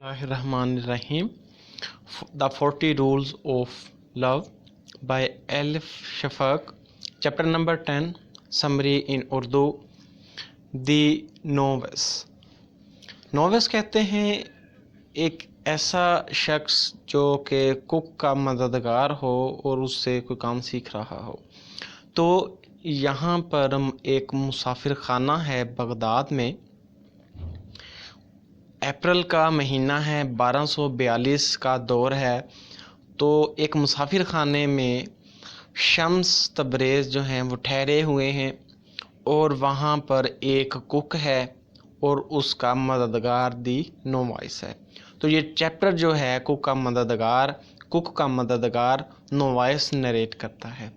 Bismillahirrahmanirrahim. The 40 Rules of Love by Elif Shafaq. Chapter number 10. Summary in Urdu. The Novice. Novice कहते हैं एक ऐसा शख्स जो कि कुक का मददगार हो और उससे कोई काम सीख रहा हो। तो यहाँ पर एक मुसाफिर खाना है बगदाद में। अप्रैल का महीना है, 1242 का दौर है। तो एक मुसाफिर खाने में शम्स तबरेज़ जो हैं वो ठहरे हुए हैं और वहाँ पर एक कुक है और उसका मददगार दी नोवाइस है। तो ये चैप्टर जो है कुक का मददगार नोवाइस नरेट करता है।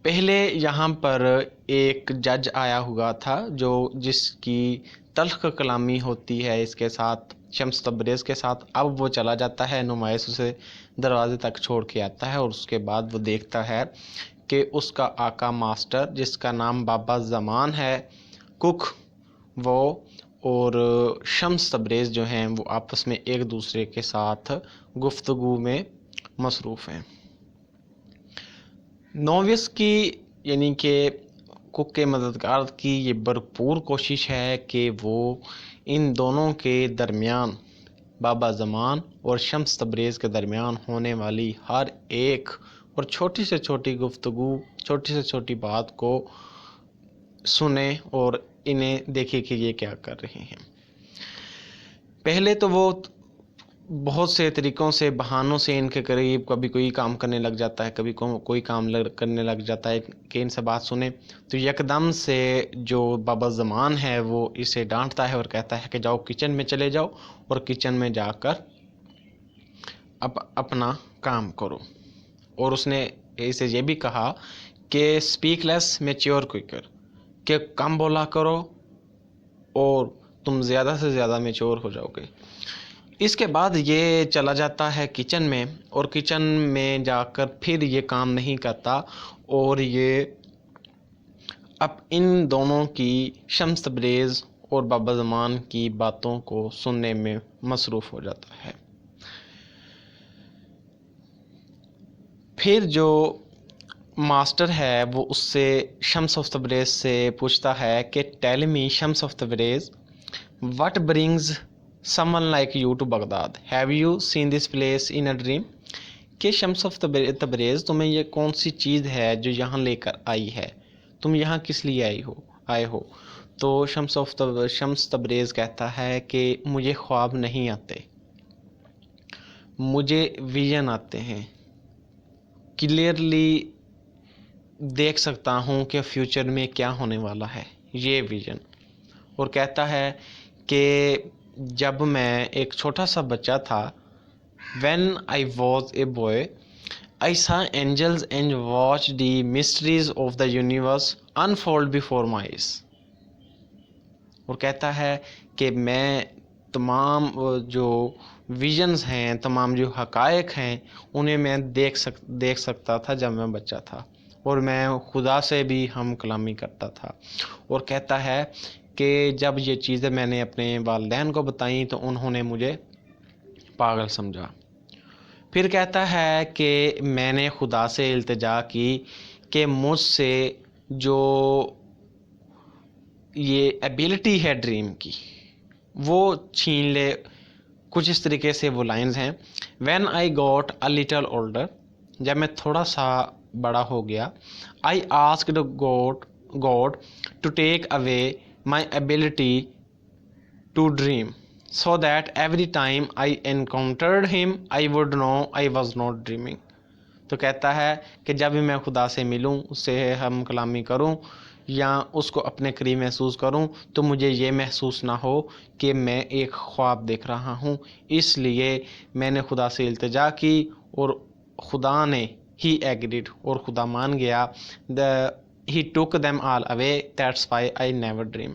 पहले यहाँ पर एक जज आया हुआ था जिसकी तल्ख कलामी होती है इसके साथ, शम्स तबरेज़ के साथ। अब वो चला जाता है, नुमाइश उसे दरवाजे तक छोड़ के आता है और उसके बाद वो देखता है कि उसका आका मास्टर, जिसका नाम बाबा ज़मान है, कुक वो और शम्स तबरेज़ जो हैं वो आपस में एक दूसरे के साथ गुफ्तगू में मसरूफ़ हैं। नोविस की यानी कि कुक के मददगार की ये भरपूर कोशिश है कि वो इन दोनों के दरमियान, बाबा ज़मान और शम्स तबरेज़ के दरमियान होने वाली हर एक और छोटी से छोटी गुफ्तगू, छोटी से छोटी बात को सुने और इन्हें देखे कि ये क्या कर रहे हैं। पहले तो वो बहुत से तरीक़ों से, बहानों से इनके करीब कभी कोई काम करने लग जाता है, कभी कोई काम करने लग जाता है कि इनसे बात सुने। तो यकदम से जो बाबा ज़मान है वो इसे डांटता है और कहता है कि जाओ किचन में चले जाओ और किचन में जाकर अपना काम करो। और उसने इसे ये भी कहा कि स्पीक लेस मैच्योर क्विकर, कि कम बोला करो और तुम ज़्यादा से ज़्यादा मैच्योर हो जाओगे। इसके बाद ये चला जाता है किचन में और किचन में जाकर फिर ये काम नहीं करता और ये अब इन दोनों की, शम्स तबरेज़ और बाबा ज़मान की बातों को सुनने में मसरूफ़ हो जाता है। फिर जो मास्टर है वो उससे, शम्स ऑफ तबरेज़ से पूछता है कि tell me Shams of Tabriz, what brings someone like you to Baghdad? Have you seen this place in a dream? कि शम्स ऑफ तबरेज़, तुम्हें ये कौन सी चीज़ है जो यहाँ लेकर आई है, तुम यहाँ किस लिए आए हो? तो शम्स तबरेज़ कहता है कि मुझे ख्वाब नहीं आते, मुझे विजन आते हैं। क्लियरली देख सकता हूँ कि फ्यूचर में क्या होने वाला है, ये विजन। और कहता है कि जब मैं एक छोटा सा बच्चा था, when I was a boy, I saw angels and watched the mysteries of the universe unfold before my eyes. और कहता है कि मैं तमाम जो विजन्स हैं, तमाम जो हकायक हैं, उन्हें मैं देख सकता था जब मैं बच्चा था और मैं खुदा से भी हम कलामी करता था। और कहता है कि जब ये चीज़ें मैंने अपने वालिदैन को बताई तो उन्होंने मुझे पागल समझा। फिर कहता है कि मैंने खुदा से इल्तिजा की कि मुझसे जो ये एबिलिटी है ड्रीम की वो छीन ले। कुछ इस तरीके से वो लाइंस हैं। When I got a little older, जब मैं थोड़ा सा बड़ा हो गया, I asked God to take away my ability to dream so that every time I encountered him I would know I was not dreaming. तो कहता है कि जब भी मैं खुदा से मिलूं, उससे हम कलामी करूं या उसको अपने करीब महसूस करूं, तो मुझे ये महसूस ना हो कि मैं एक ख्वाब देख रहा हूं। इसलिए मैंने खुदा से इल्तिजा की और खुदा ने ही एग्रीड, और खुदा मान गया। He took them all away, that's why I never dream.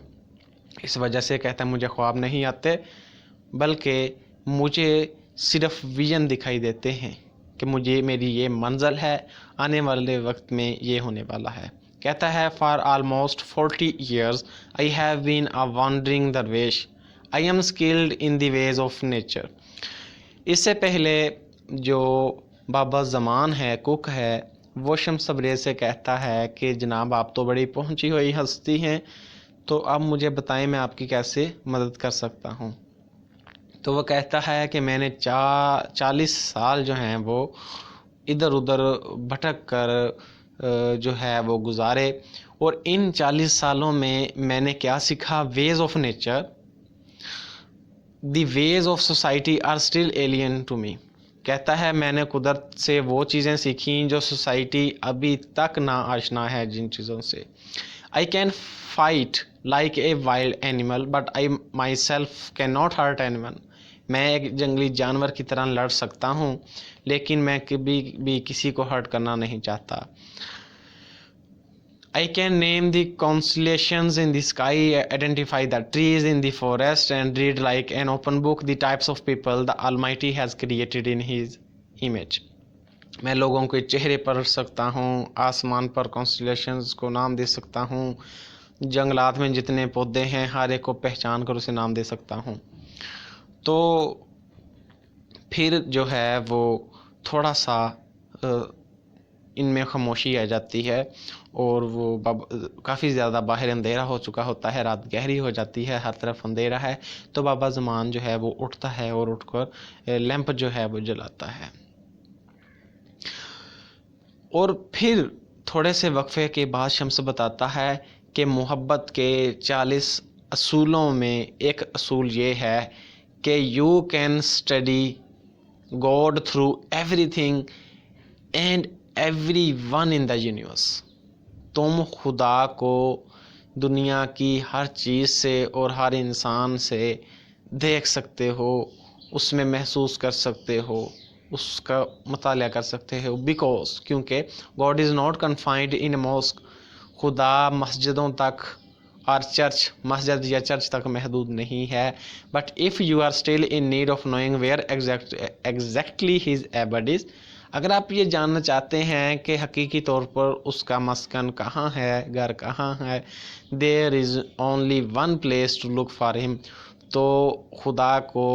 इस वजह से कहता है मुझे ख्वाब नहीं आते, बल्कि मुझे सिर्फ विजन दिखाई देते हैं कि मेरी ये मंज़िल है, आने वाले वक्त में ये होने वाला है। कहता है for almost 40 years I have been a wandering dervish. I am skilled in the ways of nature. इससे पहले जो बाबा ज़मान है, कुक है, वो शम्स तबरेज़ से कहता है कि जनाब आप तो बड़ी पहुंची हुई हस्ती हैं, तो अब मुझे बताएं मैं आपकी कैसे मदद कर सकता हूं। तो वो कहता है कि मैंने 40 साल जो हैं वो इधर उधर भटक कर जो है वो गुजारे, और इन 40 सालों में मैंने क्या सीखा? Ways of nature, the ways of society are still alien to me. कहता है मैंने कुदरत से वो चीज़ें सीखी जो सोसाइटी अभी तक ना आशना है जिन चीज़ों से। I can fight like a wild animal but I myself cannot hurt animal. मैं एक जंगली जानवर की तरह लड़ सकता हूँ, लेकिन मैं कभी भी किसी को हर्ट करना नहीं चाहता। I can name the constellations in the sky, identify the trees in the forest, and read like an open book the types of people the Almighty has created in His image. मैं लोगों के चेहरे पढ़ सकता हूँ, आसमान पर constellations को नाम दे सकता हूँ, जंगलात में जितने पौधे हैं हर एक को पहचान कर उसे नाम दे सकता हूँ। तो फिर जो है वो थोड़ा सा इनमें खामोशी आ जाती है, और वो काफ़ी ज़्यादा बाहर अंधेरा हो चुका होता है, रात गहरी हो जाती है, हर तरफ अंधेरा है। तो बाबा ज़मान जो है वो उठता है और उठकर लैंप जो है वो जलाता है। और फिर थोड़े से वक्फे के बाद शम्स बताता है कि मोहब्बत के 40 असूलों में एक असूल ये है कि you can study God through everything and every one in the universe. तुम खुदा को दुनिया की हर चीज़ से और हर इंसान से देख सकते हो, उसमें महसूस कर सकते हो, उसका मुताला कर सकते हो। बिकॉज क्योंकि God is not confined in mask. खुदा मस्जिदों तक और चर्च, मस्जिद या चर्च तक महदूद नहीं है। But if you are still in need of knowing where exactly his abode is, अगर आप ये जानना चाहते हैं कि हकीकी तौर पर उसका मस्कन कहाँ है, घर कहाँ है, there is only one place to look for him, तो खुदा को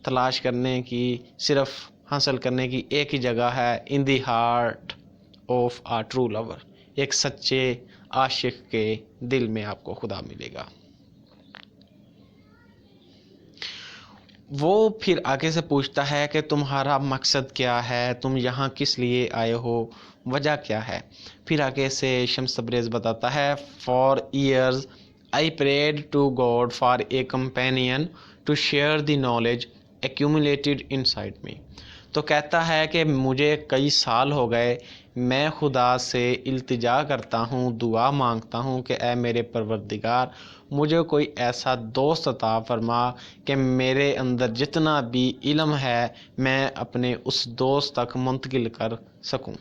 तलाश करने की, सिर्फ हासिल करने की एक ही जगह है, in the heart of a true lover. एक सच्चे आशिक के दिल में आपको खुदा मिलेगा। वो फिर आगे से पूछता है कि तुम्हारा मकसद क्या है, तुम यहाँ किस लिए आए हो, वजह क्या है। फिर आगे से शम्स तबरेज़ बताता है, for years I prayed to God for a companion to share the knowledge accumulated inside me. तो कहता है कि मुझे कई साल हो गए मैं खुदा से इल्तिजा करता हूँ, दुआ मांगता हूँ कि ऐ मेरे परवरदिगार मुझे कोई ऐसा दोस्त अता फरमा कि मेरे अंदर जितना भी इल्म है मैं अपने उस दोस्त तक मुंतकिल कर सकूं।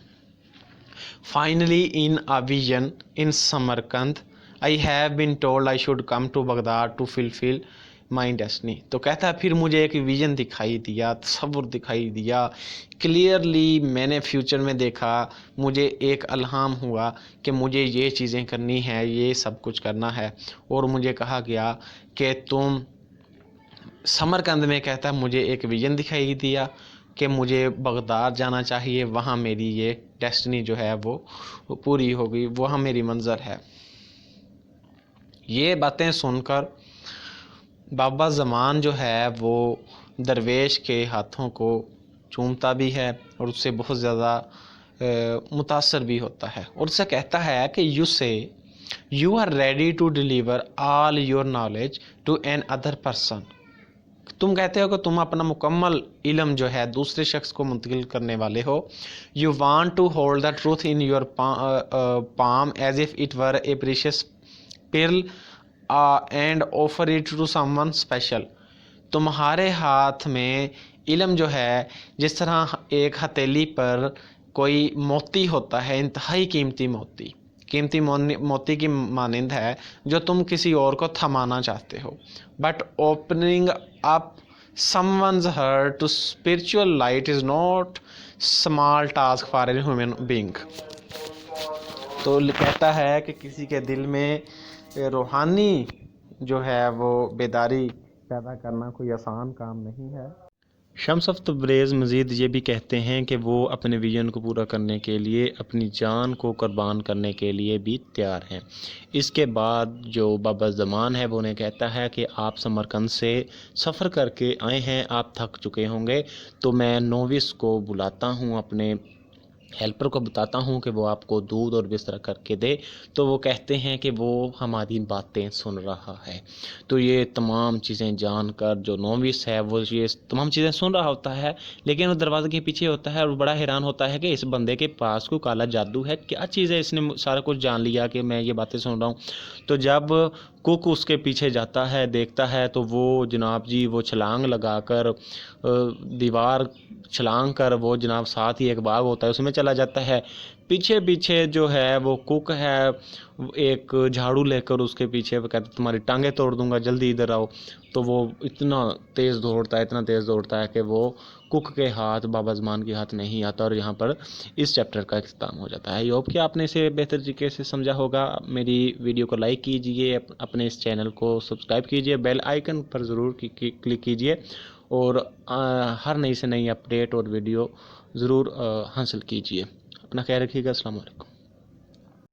Finally in a vision in Samarkand I have been told I should come to Baghdad to fulfil my destiny. तो कहता है फिर मुझे एक विज़न दिखाई दिया, तसव्वुर दिखाई दिया, क्लियरली मैंने फ्यूचर में देखा, मुझे एक अल्हाम हुआ कि मुझे ये चीज़ें करनी है, ये सब कुछ करना है। और मुझे कहा गया कि तुम समरकंद में, कहता है मुझे एक विज़न दिखाई दिया कि मुझे बगदाद जाना चाहिए, वहाँ मेरी ये डेस्टिनी जो है वो पूरी होगी, वहाँ मेरी मंज़र है। ये बातें सुनकर बाबा ज़मान जो है वो दरवेश के हाथों को चूमता भी है और उससे बहुत ज़्यादा मुतासर भी होता है, और उससे कहता है कि you are ready to deliver all your knowledge to another person. तुम कहते हो कि तुम अपना मुकम्मल इल्म जो है दूसरे शख्स को मुंतकिल करने वाले हो। You want to hold the truth in your palm as if it were a precious pearl and offer it to someone special. तुम्हारे हाथ में इल्म जो है जिस तरह एक हथेली पर कोई मोती होता है, इंतहाई कीमती मोती की मानिंद है जो तुम किसी और को थमाना चाहते हो। But opening up someone's heart to spiritual light is not small task for a human being. तो कहता है कि किसी के दिल में रूहानी जो है वो बेदारी پیدا کرنا کوئی آسان کام نہیں ہے۔ شمس آف تبریز مزید یہ بھی کہتے ہیں کہ وہ اپنے ویژن کو پورا کرنے کے لیے اپنی جان کو قربان کرنے کے لیے بھی تیار ہیں۔ اس کے بعد جو بابا زمان ہے وہ انہیں کہتا ہے کہ آپ سمرقند سے سفر کر کے آئے ہیں، آپ تھک چکے ہوں گے، تو میں نووس کو بلاتا ہوں، اپنے ہیلپر کو بتاتا ہوں کہ وہ آپ کو دودھ اور بستر کر کے دے، تو وہ کہتے ہیں کہ وہ ہماری باتیں سن رہا ہے۔ تو یہ تمام چیزیں جان کر جو نووس ہے وہ یہ تمام چیزیں سن رہا ہوتا ہے، لیکن وہ دروازے کے پیچھے ہوتا ہے اور بڑا حیران ہوتا ہے کہ اس بندے کے پاس کوئی کالا جادو ہے، کیا چیز ہے، اس نے سارا کچھ جان لیا کہ میں یہ باتیں سن رہا ہوں۔ تو جب کک اس کے پیچھے جاتا ہے، دیکھتا ہے، تو وہ جناب جی وہ چھلانگ لگا کر دیوار چھلانگ کر وہ جناب ساتھ ہی ایک باغ ہوتا ہے اس میں چلا جاتا ہے۔ پیچھے پیچھے جو ہے وہ کک ہے، ایک جھاڑو لے کر اس کے پیچھے وہ کہتا ہے تمہاری ٹانگیں توڑ دوں گا، جلدی ادھر آؤ۔ تو وہ اتنا تیز دوڑتا ہے کہ وہ کک کے ہاتھ بابا زمان کے ہاتھ نہیں آتا، اور یہاں پر اس چیپٹر کا اختتام ہو جاتا ہے۔ آئی ہوپ کہ آپ نے اسے بہتر طریقے سے سمجھا ہوگا۔ میری ویڈیو کو لائک کیجئے، اپنے اس چینل کو سبسکرائب کیجئے، بیل آئیکن پر ضرور کلک کیجئے، اور ہر نئی سے نئی اپڈیٹ اور ویڈیو ضرور حاصل کیجئے۔ اپنا خیال رکھیے گا۔ السلام علیکم۔